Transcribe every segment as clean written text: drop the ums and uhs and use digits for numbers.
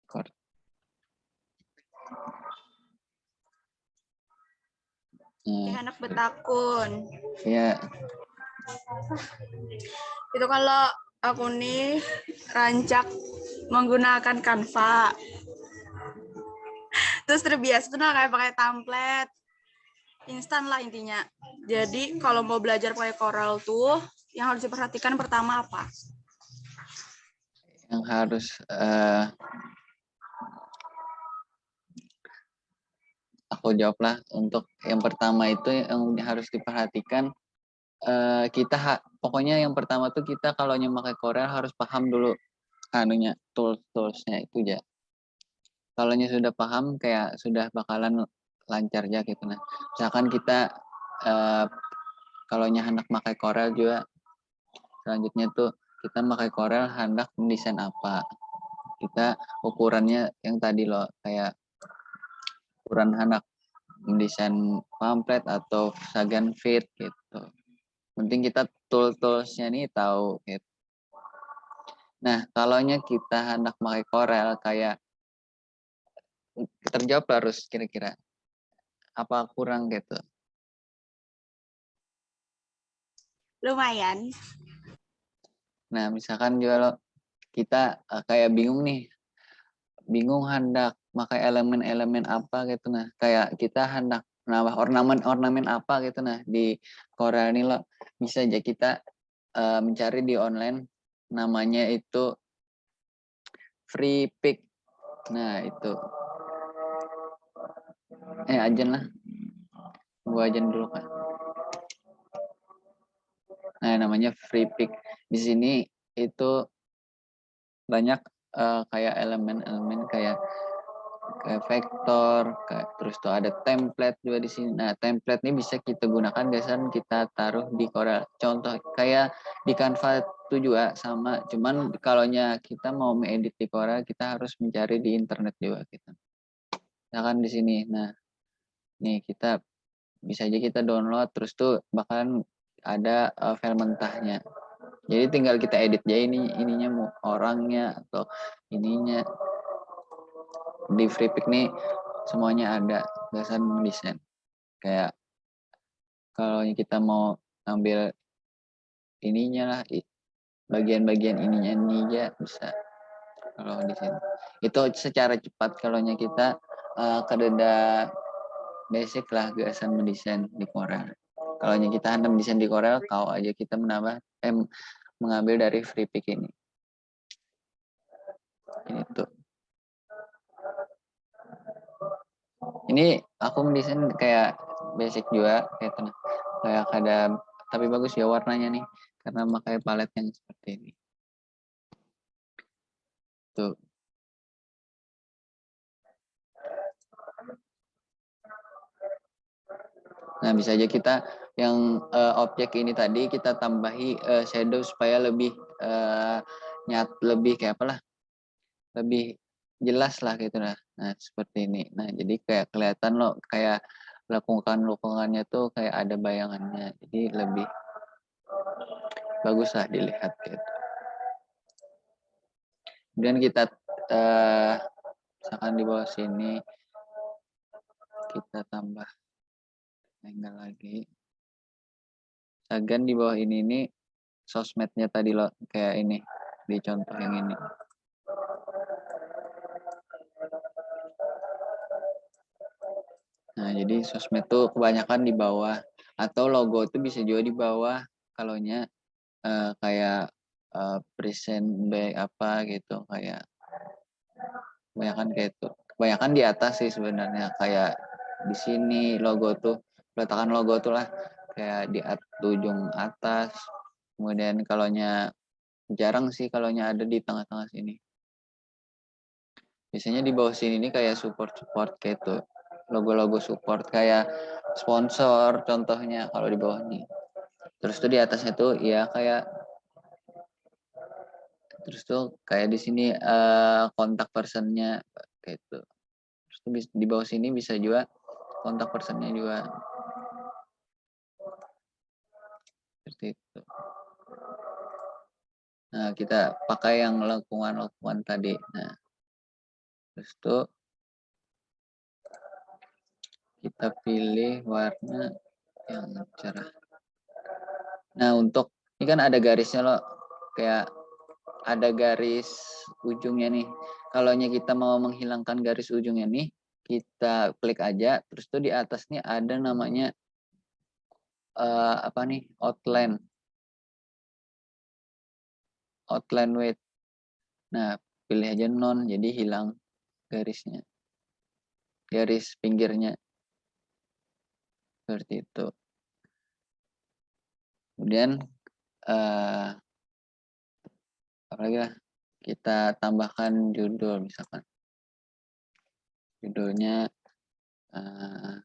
Kor- Kayak anak betakun. Ya, Itu kalau aku nih rancak menggunakan Canva. Terus terbiasa tuh nah kayak pakai template. Instan lah intinya. Jadi kalau mau belajar pakai Corel tuh yang harus diperhatikan pertama apa? yang harus aku jawab lah. Untuk yang pertama itu yang harus diperhatikan, kita pokoknya yang pertama tuh kita kalau pakai Corel harus paham dulu anunya, toolsnya itu ya. Kalau sudah paham kayak sudah bakalan lancar aja gitu. Nah, misalkan kita kalau hendak pakai Corel juga, selanjutnya tuh kita pakai Corel hendak mendesain apa, kita ukurannya yang tadi loh, kayak ukuran hendak mendesain pamflet atau sagan feed gitu. Penting kita toolsnya nih tahu gitu. Nah, kalau kita hendak pakai Corel kayak terjawab harus kira-kira apa kurang gitu. Lumayan. Nah, misalkan juga lo kita kayak bingung hendak pakai elemen-elemen apa gitu. Nah, kayak kita hendak nambah ornamen-ornamen apa gitu. Nah, di Corel ini lo bisa aja kita mencari di online, namanya itu free pick. Nah, itu ajan lah, gua ajan dulu kan. Nah, namanya free pick. Di sini itu banyak kayak elemen-elemen kayak vektor, terus tuh ada template juga di sini. Nah, template ini bisa kita gunakan biasanya kita taruh di Corel. Contoh kayak di Canva itu juga sama, cuman kalau kita mau mengedit di Corel kita harus mencari di internet juga gitu. Misalkan di sini. Nah, nih kita bisa aja kita download, terus tuh bakalan ada file mentahnya. Jadi tinggal kita edit aja ininya mau orangnya atau ininya. Di FreePic nih semuanya ada dasar mendesain. Kayak kalau kita mau ambil ininya lah, bagian-bagian ininya ini aja bisa kalau di sini. Itu secara cepat kalau kita kededa basic lah gasan mendesain di Corel. Kalau kita hendak mendesain di Corel, kau aja kita mengambil dari FreePic ini. Ini tuh. Ini aku mendesain kayak basic juga kayak ada, tapi bagus ya warnanya nih karena pakai palet yang seperti ini tuh. Nah, bisa aja kita yang objek ini tadi kita tambahi shadow supaya lebih lebih kayak apalah, lebih jelas lah gitu. Nah seperti ini. Nah, jadi kayak kelihatan loh, kayak lekukan-lekukannya tuh kayak ada bayangannya, jadi lebih bagus lah dilihat gitu. Kemudian kita misalkan di bawah sini kita tambah angle lagi. Misalkan di bawah ini nih sosmednya tadi loh, kayak ini di contoh yang ini. Nah, jadi sosmed tuh kebanyakan di bawah, atau logo itu bisa juga di bawah kalau kayak present back apa gitu, kayak kebanyakan kayak itu. Kebanyakan di atas sih sebenarnya, kayak di sini logo tuh, peletakan logo tuh lah kayak di ujung atas. Kemudian kalau jarang sih kalau ada di tengah-tengah sini. Biasanya di bawah sini nih kayak support kayak tuh, logo-logo support kayak sponsor contohnya kalau di bawah nih. Terus tuh di atasnya tuh ya kayak, terus tuh kayak di sini kontak personnya kayak itu. Terus tuh di bawah sini bisa juga kontak personnya juga seperti itu. Nah, kita pakai yang lengkungan tadi. Nah, Terus tuh kita pilih warna yang cerah. Nah, untuk ini kan ada garisnya loh, kayak ada garis ujungnya nih. Kalau kita mau menghilangkan garis ujungnya nih, kita klik aja, terus tuh di atas nih ada namanya apa nih, outline weight. Nah, pilih aja non, jadi hilang garisnya, garis pinggirnya seperti itu. Kemudian apalagi lah, kita tambahkan judul, misalkan judulnya nah,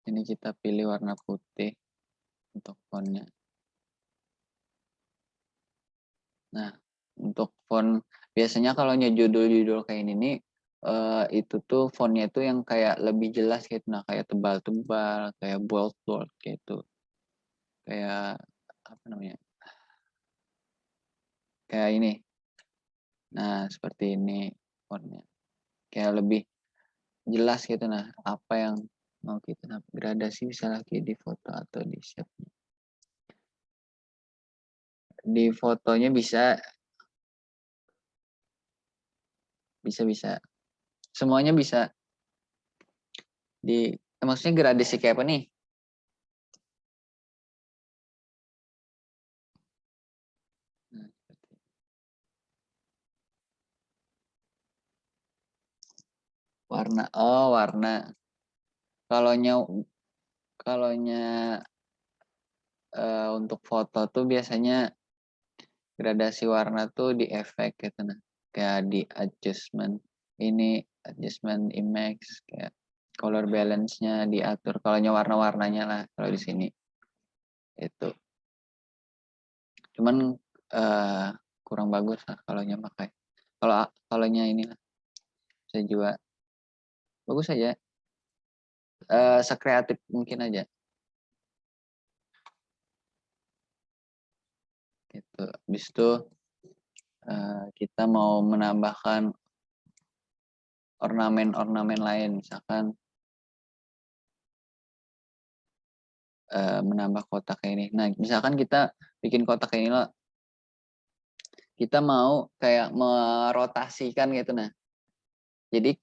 ini kita pilih warna putih untuk fontnya. Nah, untuk font biasanya kalau judul-judul kayak ini nih itu tuh fontnya itu yang kayak lebih jelas gitu, nah kayak tebal-tebal, kayak bold gitu, kayak apa namanya, kayak ini. Nah, seperti ini fontnya, kayak lebih jelas gitu. Nah, apa yang mau kita gradasi bisa lagi di foto atau di shape. Di fotonya bisa semuanya bisa di maksudnya gradasi kayak apa nih? Nah, warna. Kalau untuk foto tuh biasanya gradasi warna tuh di efek gitu, nah kayak di adjustment image, kayak color balance-nya diatur kalau warna-warnanya lah kalau di sini itu. Cuman kurang bagus lah kalau pakai. Kalau ini lah saya juga bagus aja, sekreatif mungkin aja gitu. Habis itu kita mau menambahkan ornamen lain, misalkan menambah kotak ini. Nah, misalkan kita bikin kotak ini loh, kita mau kayak merotasikan gitu. Nah, jadi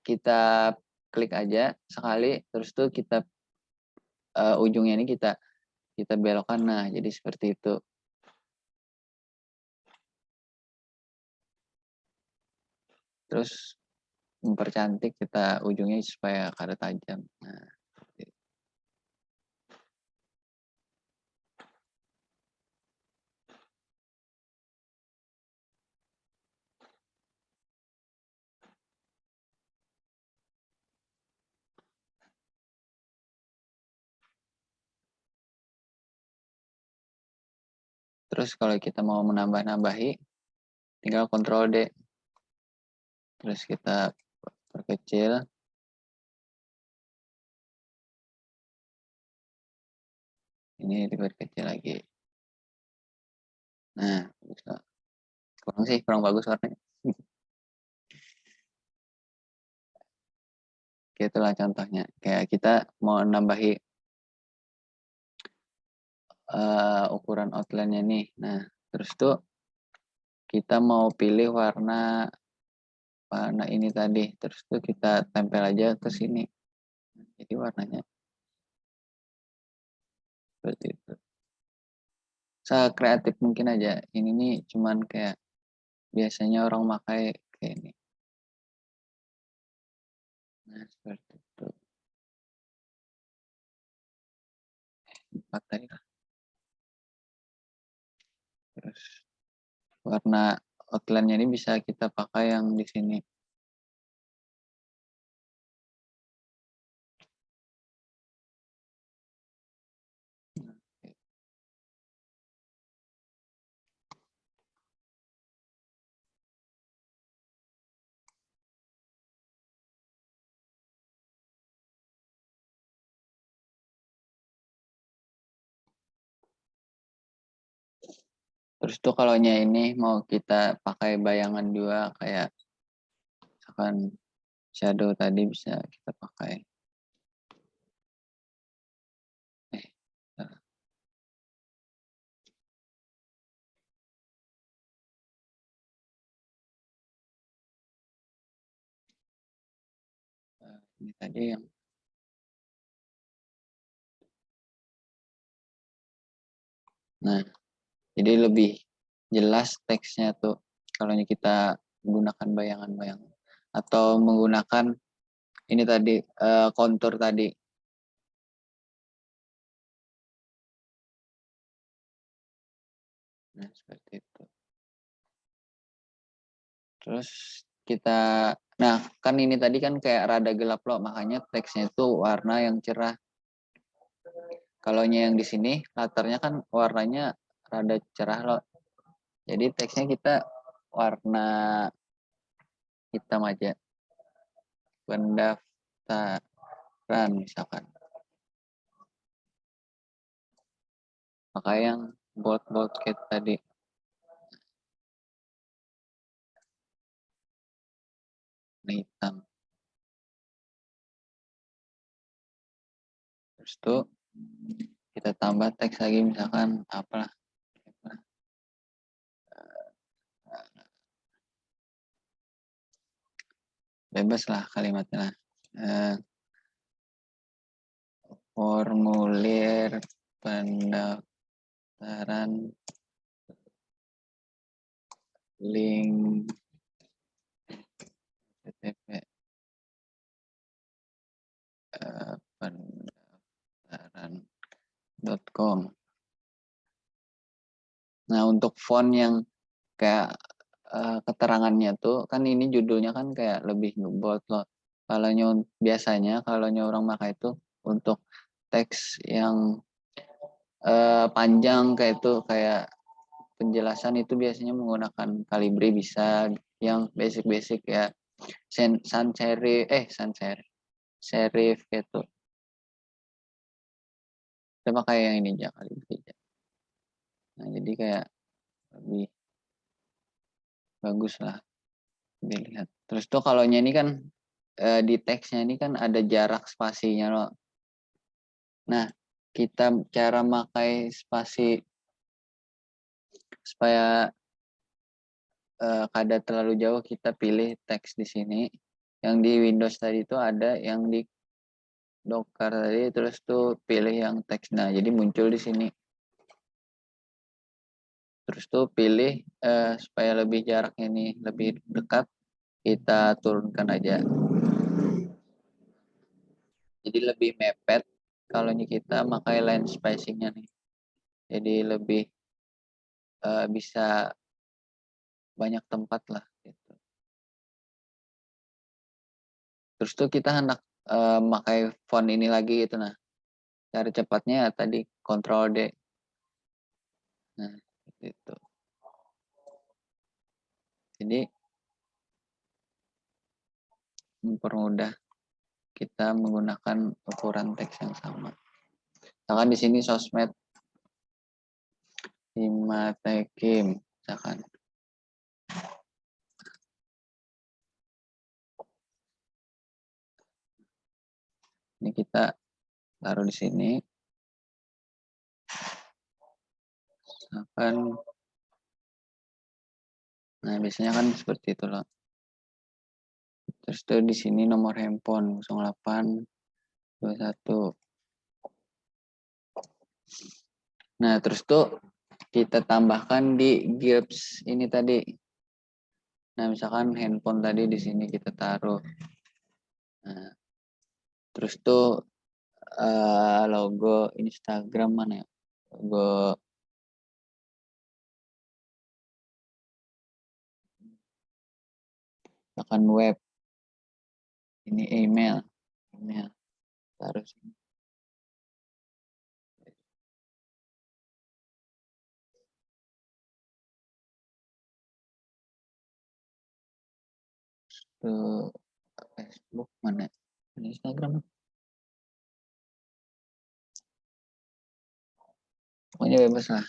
kita klik aja sekali, terus tuh kita ujungnya ini kita belokkan. Nah, jadi seperti itu. Terus mempercantik kita ujungnya supaya kada tajam. Nah, terus kalau kita mau menambah-nambahi, tinggal Ctrl D. Terus kita perkecil. Ini diperkecil lagi. Nah, bisa. Kurang bagus warnanya. Itulah contohnya. Kayak kita mau nambahi ukuran outline-nya nih. Nah, terus tuh kita mau pilih warna ini tadi. Terus tuh kita tempel aja ke sini. Jadi warnanya seperti itu. Sekreatif mungkin aja. Ini nih cuman kayak biasanya orang pakai kayak ini. Nah, seperti itu. Empat tadi lah. Terus warna outline-nya ini bisa kita pakai yang di sini. Terus tuh kalau ini mau kita pakai bayangan juga kayak misalkan shadow tadi bisa kita pakai. Bentar. Ini tadi yang jadi lebih jelas teksnya tuh kalau kita menggunakan bayangan-bayangan atau menggunakan ini tadi kontur tadi. Nah, seperti itu. Terus nah kan ini tadi kan kayak rada gelap loh, makanya teksnya itu warna yang cerah. Kalau yang di sini latarnya kan warnanya rada cerah loh. Jadi teksnya kita warna hitam aja. Pendaftaran misalkan. Pakai yang bold kayak tadi. Warna hitam. Terus tuh kita tambah teks lagi misalkan apalah. Bebas lah kalimatnya. Formulir pendaftaran link http pendaftaran.com. Nah, untuk font yang kayak keterangannya tuh kan ini judulnya kan kayak lebih bold loh. Kalau biasanya kalau orang pakai itu untuk teks yang panjang kayak itu kayak penjelasan itu biasanya menggunakan Calibri bisa yang basic ya sans serif gitu. Kita pakai yang ini aja Calibri aja. Nah, jadi kayak lebih bagus lah dilihat. Terus tuh kalau ini kan di teksnya ini kan ada jarak spasinya loh. Nah, kita cara pakai spasi supaya kada terlalu jauh kita pilih teks di sini. Yang di Windows tadi itu ada yang di Docker tadi terus tuh pilih yang teks. Nah, jadi muncul di sini. Terus tuh pilih supaya lebih jaraknya ini lebih dekat kita turunkan aja. Jadi lebih mepet kalau kita pakai line spacing-nya nih. Jadi lebih bisa banyak tempat lah gitu. Terus tuh kita hendak pakai font ini lagi gitu. Nah, cara cepatnya tadi Ctrl D. Nah, itu. Jadi mempermudah kita menggunakan ukuran teks yang sama. Misalkan di sini sosmed Himatekim, misalkan. Ini kita taruh di sini. Misalkan, nah biasanya kan seperti itu loh. Terus tuh di sini nomor handphone 0821. Nah, terus tuh kita tambahkan di GIRPS ini tadi. Nah, misalkan handphone tadi di sini kita taruh. Nah, terus tuh logo Instagram mana ya? Logo misalkan web. Ini email taruh sini. Tuh Facebook mana? Instagram. Pokoknya bebas lah.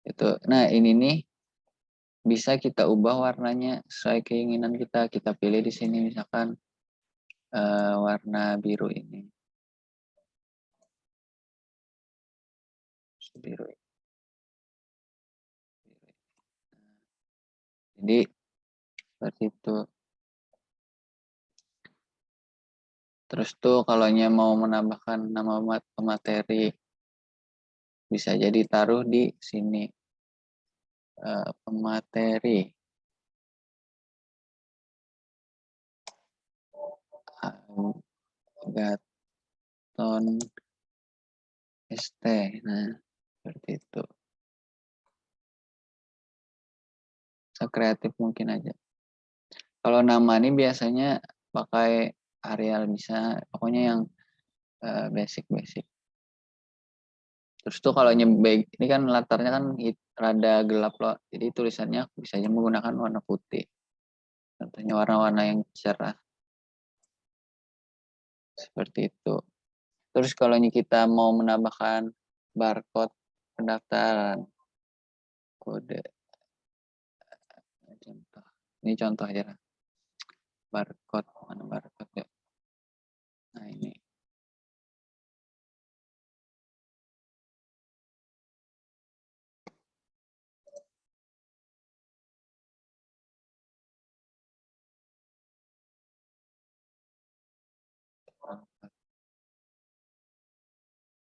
Itu. Nah, ini nih bisa kita ubah warnanya sesuai keinginan kita. Kita pilih di sini misalkan warna biru ini. Biru. Jadi seperti itu. Terus tuh kalau mau menambahkan nama pemateri bisa jadi taruh di sini pemateri Agathon ST. Nah, seperti itu. Sekreatif mungkin aja. Kalau nama ini biasanya pakai Arial bisa, pokoknya yang basic-basic. Terus tuh kalau nyebek ini kan latarnya kan rada gelap loh, jadi tulisannya bisa aja menggunakan warna putih. Contohnya warna-warna yang cerah. Seperti itu. Terus kalau kita mau menambahkan barcode pendaftaran, kode, contoh. Ini contoh aja lah. Barcode, mana barcode ya? Nah ini.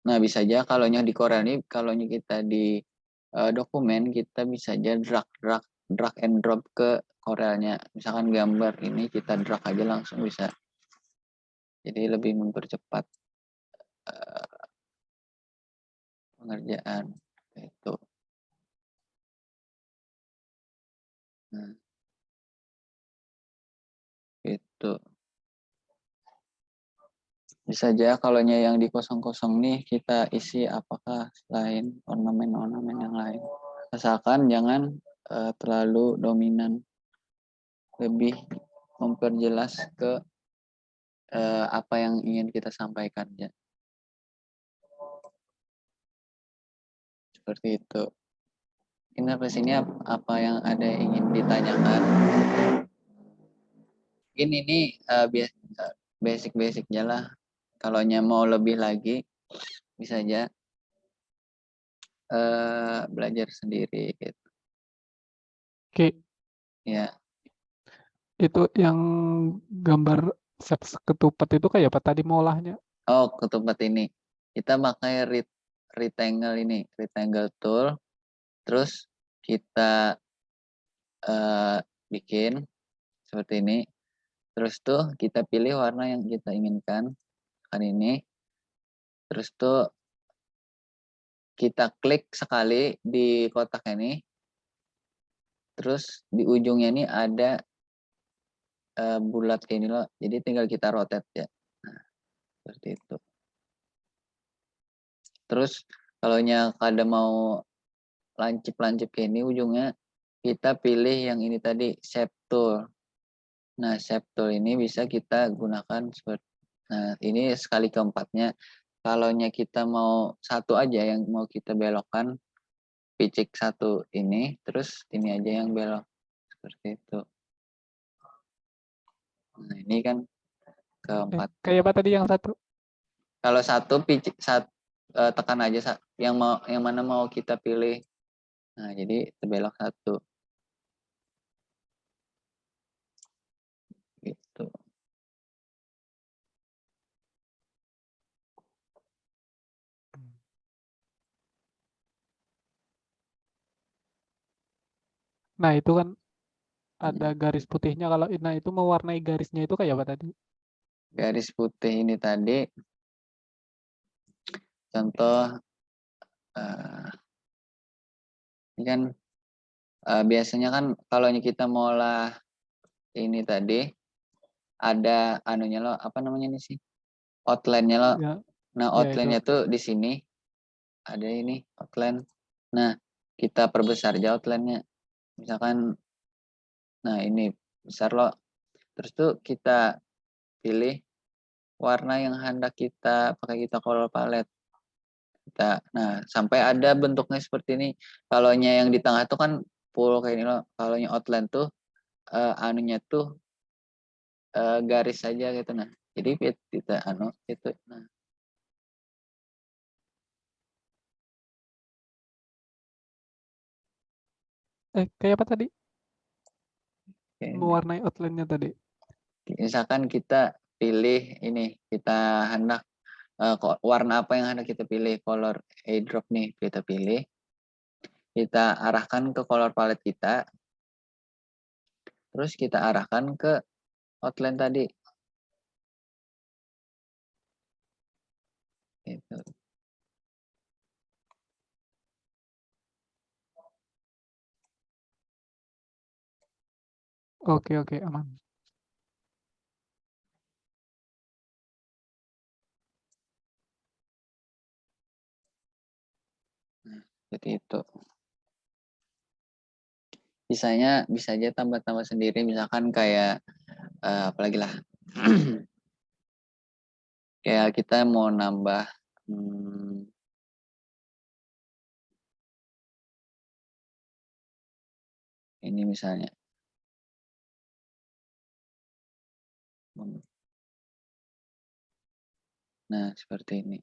Nah bisa aja kalau di Corel ini, kalau kita di dokumen, kita bisa aja drag and drop ke Corelnya. Misalkan gambar ini kita drag aja langsung bisa. Jadi lebih mempercepat pengerjaan itu. Nah, itu. Bisa aja kalau yang di kosong-kosong nih kita isi apakah selain ornamen-ornamen yang lain. Asalkan jangan terlalu dominan. Lebih memperjelas ke apa yang ingin kita sampaikan ya. Seperti itu. Ini sampai sini apa yang ada ingin ditanyakan? Mungkin ini basic-basicnya lah. Kalau mau lebih lagi bisa aja belajar sendiri gitu. Oke, Ya. itu yang gambar ketupat itu kayak apa tadi mengolahnya? Oh, ketupat ini. Kita pakai rectangle tool. Terus kita bikin seperti ini. Terus tuh kita pilih warna yang kita inginkan. Kan ini. Terus tuh kita klik sekali di kotak ini. Terus di ujungnya ini ada bulat kayak ini loh. Jadi tinggal kita rotate ya. Nah, seperti itu. Terus kalau ada mau lancip-lancip kayak ini ujungnya kita pilih yang ini tadi shape tool. Nah, shape tool ini bisa kita gunakan seperti nah, ini sekali keempatnya. Kalau kita mau satu aja yang mau kita belokkan, picik satu ini, terus ini aja yang belok. Seperti itu. Nah, ini kan keempat. Kayak apa tadi yang satu? Kalau satu picik tekan aja yang mana mau kita pilih. Nah, jadi terbelok satu. Gitu. Nah, itu kan ada garis putihnya. Kalau nah itu mewarnai garisnya itu kayak apa tadi? Garis putih ini tadi contoh ini kan biasanya kan kalau kita mau olah ini tadi ada anunya lo apa namanya ini sih outline-nya lo. Ya, Nah, ya itu. outline-nya tuh di sini ada ini outline. Nah, kita perbesar aja outline-nya. Misalkan nah ini besar lo. Terus tuh kita pilih warna yang hendak kita pakai, kita color palette. Nah, sampai ada bentuknya seperti ini. Kalau yang di tengah tuh kan full kayak ini loh. Kalau outline tuh anunya tuh garis saja gitu. Nah, jadi kita itu. Nah, Kayak apa tadi? kayak ini. Mewarnai outline-nya tadi. Misalkan kita pilih ini, kita hendak warna apa yang hendak kita pilih, color eyedrop nih kita pilih, kita arahkan ke color palette kita, terus kita arahkan ke outline tadi. Gitu. Oke, oke, aman. Nah, seperti itu. Sisanya bisa aja tambah-tambah sendiri, misalkan kayak apalagi lah. Kayak kita mau nambah ini misalnya. Nah, seperti ini.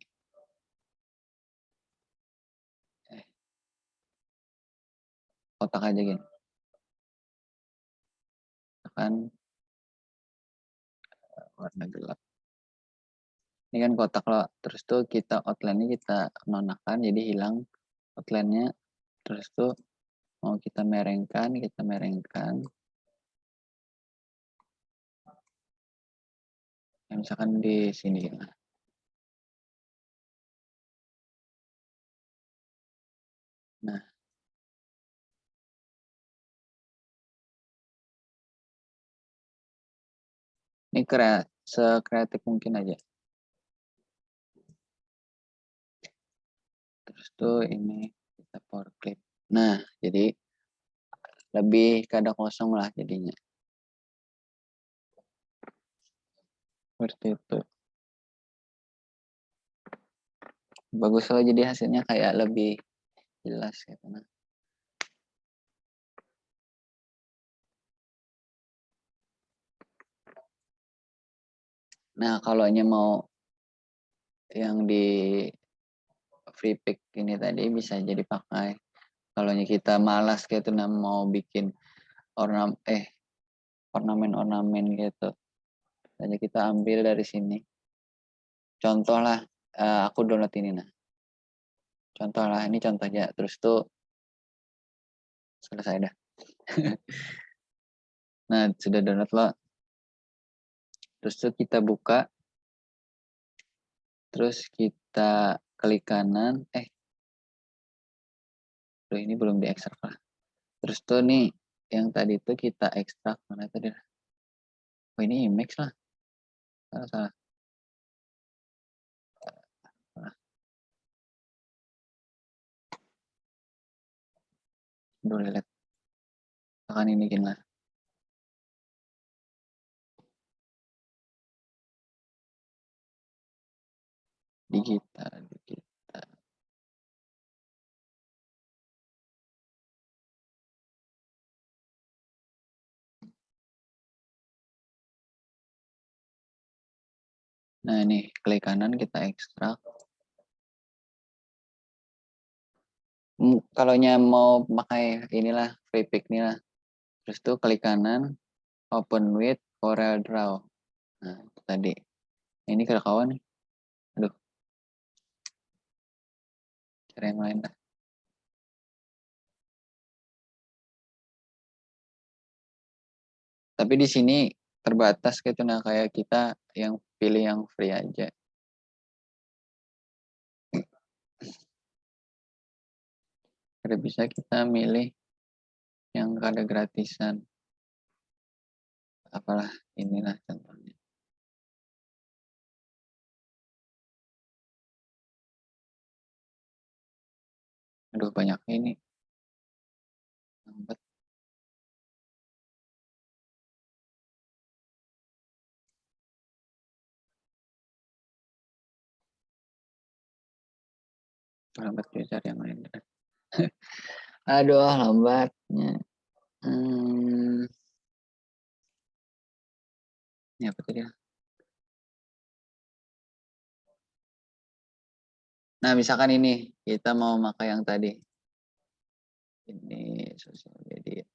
Kotak aja gini. Kan warna gelap. Ini kan kotak loh. Terus tuh kita outline-nya kita nonakkan jadi hilang outline-nya. Terus tuh mau kita merengkan. Ya, misalkan di sini. Nah, ini sekreatif mungkin aja. Terus tuh ini kita power clip. Nah, jadi lebih kada kosong lah jadinya. Seperti itu. Bagus loh, jadi hasilnya kayak lebih jelas gitu. Nah, kalau mau yang di free pick ini tadi bisa jadi pakai. Kalau kita malas gitu mau bikin ornamen gitu. Jadi kita ambil dari sini. Contoh lah, aku download ini nah. Contoh lah, ini contohnya. Terus tuh selesai dah. Nah, sudah download lo. Terus tuh kita buka. Terus kita klik kanan. Tuh ini belum diekstrak lah. Terus tuh nih, yang tadi tuh kita ekstrak. Mana tadi? Oh, ini image lah. Salah. Udah lihat. Akan ini bikin lah. Digital. Nah, ini klik kanan kita ekstrak. Kalau mau pakai inilah free pick nih lah. Terus tuh klik kanan, open with Corel Draw. Nah, itu tadi. Ini ke kawan nih. Aduh. Cara yang lain lah. Tapi di sini terbatas gitu, nah kayak kita yang pilih yang free aja. Tidak bisa kita milih yang kada gratisan. Apalah inilah contohnya. Aduh, banyak ini. Lambat. Lambat belajar yang lain. Aduh, lambatnya. Ini apa tadi? Nah, misalkan ini kita mau pakai yang tadi. Ini sosial media.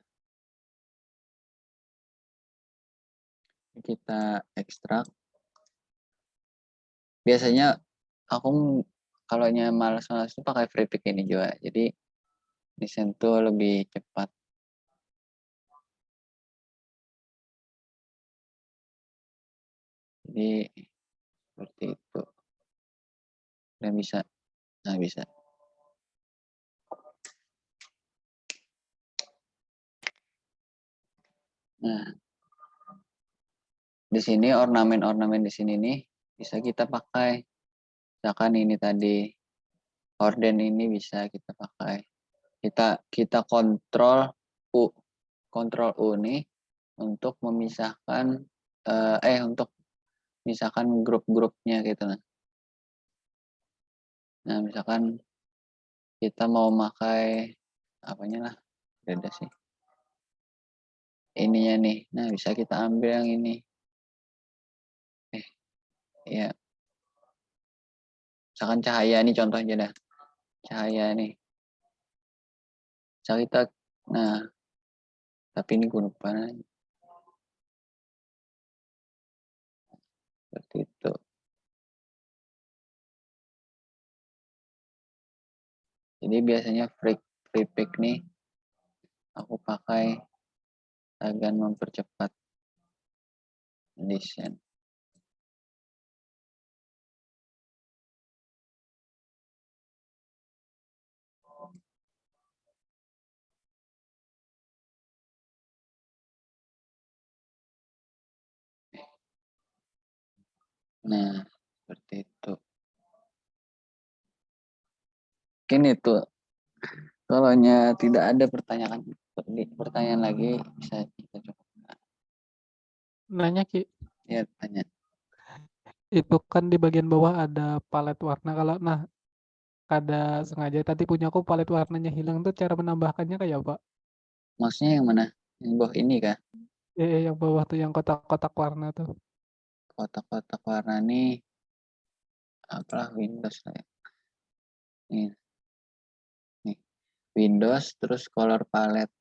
Kita ekstrak. Biasanya aku kalau malas-malas itu pakai free pick ini juga. Jadi desain tuh lebih cepat. Jadi seperti itu. Dan bisa. Nah, bisa. Nah, di sini ornamen-ornamen di sini nih bisa kita pakai. Misalkan ini tadi horden ini bisa kita pakai. Kita kontrol U. Kontrol U nih untuk memisahkan untuk misalkan grup-grupnya gitu. Nah, misalkan kita mau pakai apanya lah, beda sih. Ininya nih. Nah, bisa kita ambil yang ini. Ya. Misalkan cahaya nih contohnya dah. Cahaya nih. Bisa kita, nah, tapi ini gue lupa. Seperti itu. Jadi biasanya free pick nih aku pakai agar mempercepat desain. Nah, seperti itu. Mungkin itu. Kalau tidak ada pertanyaan lagi, bisa kita coba. Nanya Ki, Ya, tanya. itu kan di bagian bawah ada palet warna. Kalau ada sengaja tadi punya aku palet warnanya hilang tuh cara menambahkannya kayak apa? Maksudnya yang mana? Yang bawah ini kah? Yang bawah tuh yang kotak-kotak warna tuh. Kotak-kotak warna nih, apalah Windows lah ya. Nih. Windows, terus color palette,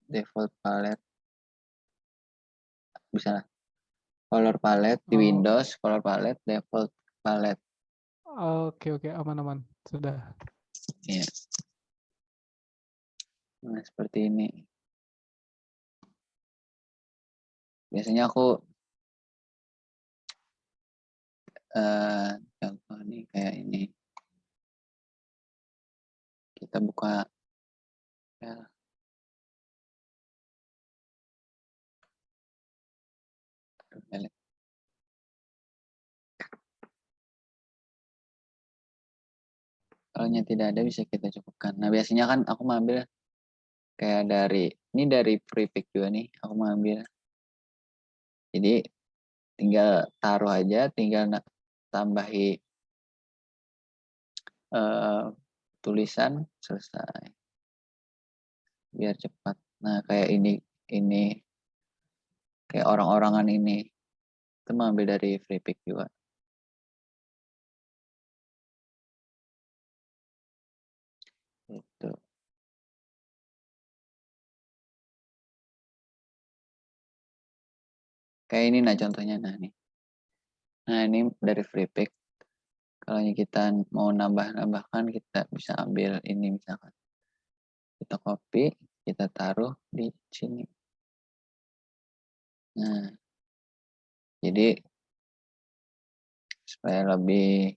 default palette. Bisa lah. Color palette di Windows, color palette, default palette. Oke, aman. Sudah. Ya. Nah, seperti ini. Biasanya aku contoh nih kayak ini. Kita buka ya. Kalau tidak ada bisa kita cukupkan. Nah, biasanya kan aku mengambil kayak dari prefix juga nih, aku mengambil. Jadi tinggal taruh aja, tinggal tambahi tulisan, selesai. Biar cepat. Nah, kayak ini kayak orang-orangan ini itu mengambil dari free pick juga. Itu. Kayak ini nah contohnya nah nih. Nah, ini dari free pick. Kalau kita mau nambahkan kita bisa ambil ini misalkan. Kita copy, kita taruh di sini. Nah, jadi supaya lebih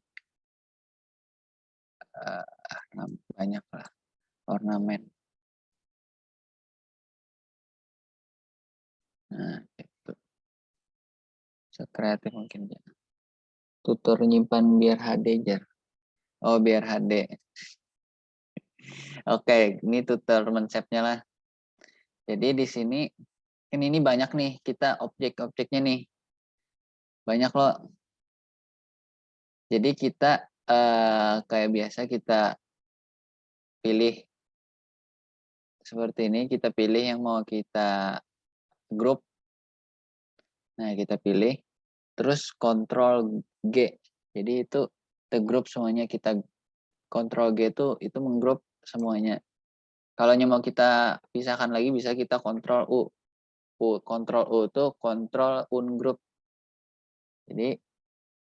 banyak lah ornamen. Nah, itu. Sekreatif mungkin ya. Tutor nyimpan biar HD jar. Oh, biar HD. Oke, ini tutor konsepnya lah. Jadi di sini ini banyak nih kita objek-objeknya nih. Banyak loh. Jadi kita kayak biasa kita pilih seperti ini, kita pilih yang mau kita grup. Nah, kita pilih, terus Ctrl G. Jadi itu the group semuanya, kita Ctrl G itu menggrup semuanya. Kalau mau kita pisahkan lagi bisa kita Ctrl U. Ctrl U itu Ctrl ungroup. Jadi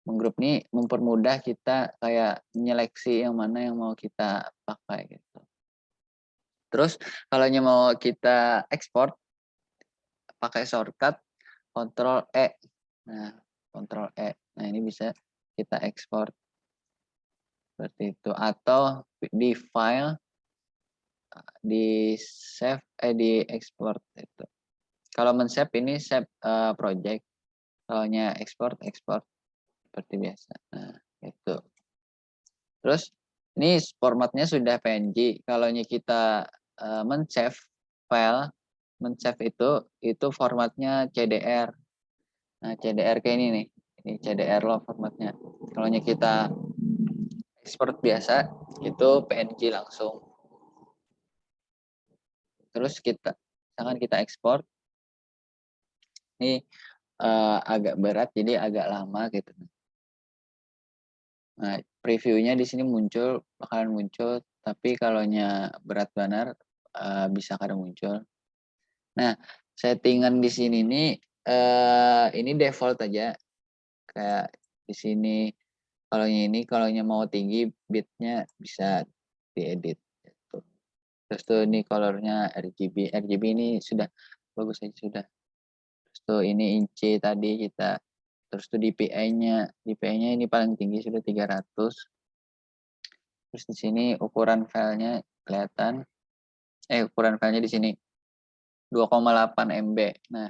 menggrup ini mempermudah kita kayak menyeleksi yang mana yang mau kita pakai gitu. Terus kalau mau kita ekspor pakai shortcut Ctrl E. Nah, Ctrl E. Nah, ini bisa kita ekspor seperti itu, atau di file, di save, di export itu. Kalau men-save ini save project, kalau export seperti biasa. Nah, itu. Terus ini formatnya sudah PNG. Kalau kita men-save file, men-save itu formatnya CDR. Nah, CDR kayak ini nih. Ini CDR loh formatnya. Kalau kita export biasa itu PNG langsung. Terus misalkan kita ekspor, ini agak berat jadi agak lama gitu. Nah, previewnya di sini bakalan muncul, tapi kalau berat benar bisa kadang muncul. Nah, settingan di sini nih ini default aja. Kayak di sini kalau mau tinggi bitnya bisa diedit gitu. Terus tuh ini colornya RGB ini sudah bagus aja sudah. Terus tuh ini inci tadi kita, terus tuh DPI-nya ini paling tinggi sudah 300. Terus di sini ukuran filenya kelihatan, ukuran filenya di sini 2,8 MB. Nah,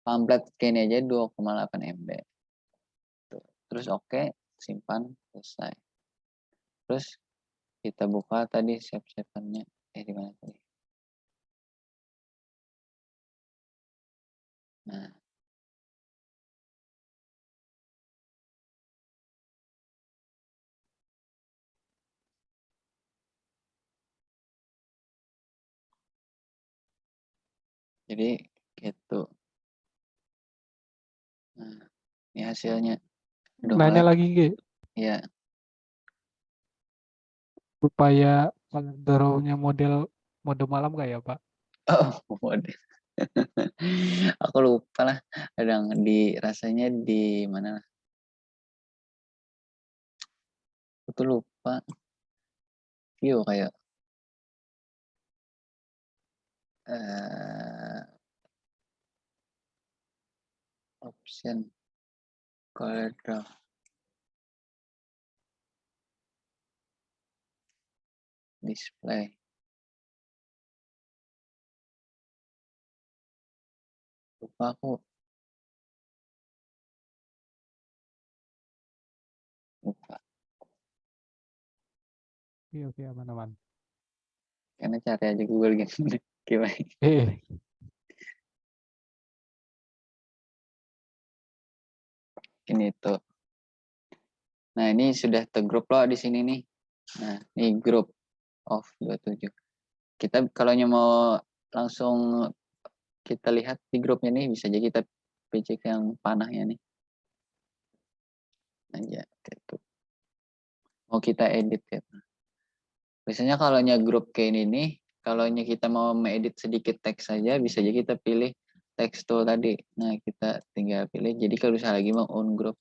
pamflet scan aja 2,8 MB. Terus oke, simpan, selesai. Terus kita buka tadi save-save-nya. Di mana tadi? Nah, jadi gitu. Nah, ini hasilnya. Udah Nanya mulai. lagi, Ge, Ya. supaya draw-nya mode malam gak ya, Pak? Oh, mode. Aku lupa lah. Kadang rasanya di mana? Aku tuh lupa. View kayak option color draw. Display. Lupa aku. Lupa. Oke, aman-aman. Karena cari aja Google gitu. Gimana? Ini tuh. Nah, ini sudah tergroup loh di sini nih. Nah, ini group of 27. Kita kalau mau langsung kita lihat di grupnya nih, bisa aja kita pijak yang panahnya nih. Aja gitu. Mau kita edit ya. Biasanya kalau grup kayak ini nih, kalau kita mau mengedit sedikit teks saja, bisa aja kita pilih text tool tadi. Nah, kita tinggal pilih. Jadi kalau misalnya lagi mau on group,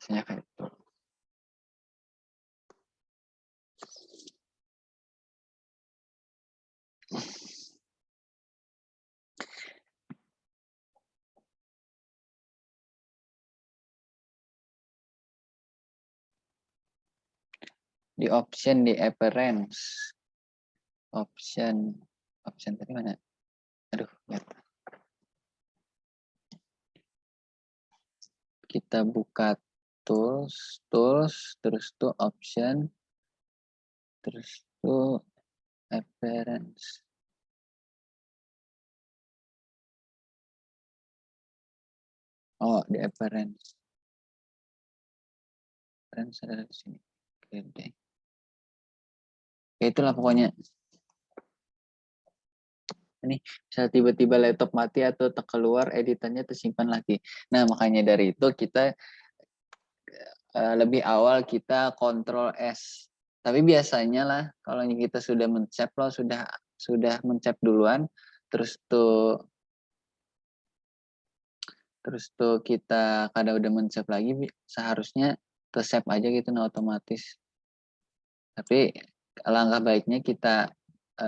biasanya kayak itu. Di option, di appearance. Option tadi mana? Aduh, lihat. Kita buka tools, terus tuh option, terus tuh appearance. Oh, di appearance. Appearance ada di sini. Oke deh. Ya itulah pokoknya. Ini bisa tiba-tiba laptop mati atau keluar editannya tersimpan lagi. Nah, makanya dari itu kita lebih awal kita kontrol S. Tapi biasanya lah kalau kita sudah mencap lo sudah mencap duluan, terus tuh kita kadang udah mencap lagi, seharusnya tersave aja gitu, nah otomatis. Tapi alangkah baiknya kita